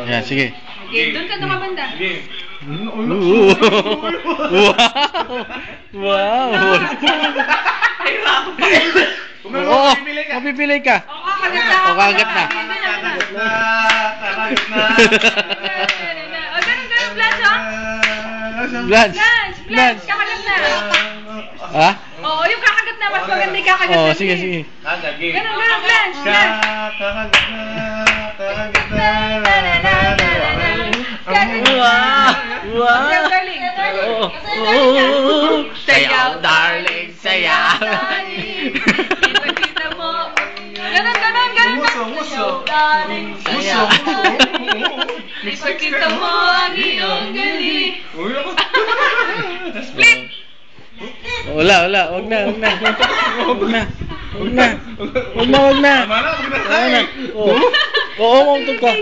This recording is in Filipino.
Yan, sige. Okay, doon ka nakabanda. Sige. Wow! Oo, mapipili ka. O, kakagat na. Kakagat na. O, ganun, Blanche, ha? Blanche. Blanche, kakagat na. Ha? Oo, yung kakagat na, mas maganda yung kakagat na. Oo, sige, sige. Ganun, Blanche, Blanche. Kakagat na. Kakagat na. Wow! Ang galing. Sayaw, darling, sayaw. Ipagkita mo. Ganun. Muso. Sayaw. Ipagkita mo ang iyong galing. Split! Wala. Wag na. Tama na, Oo, mautog ka.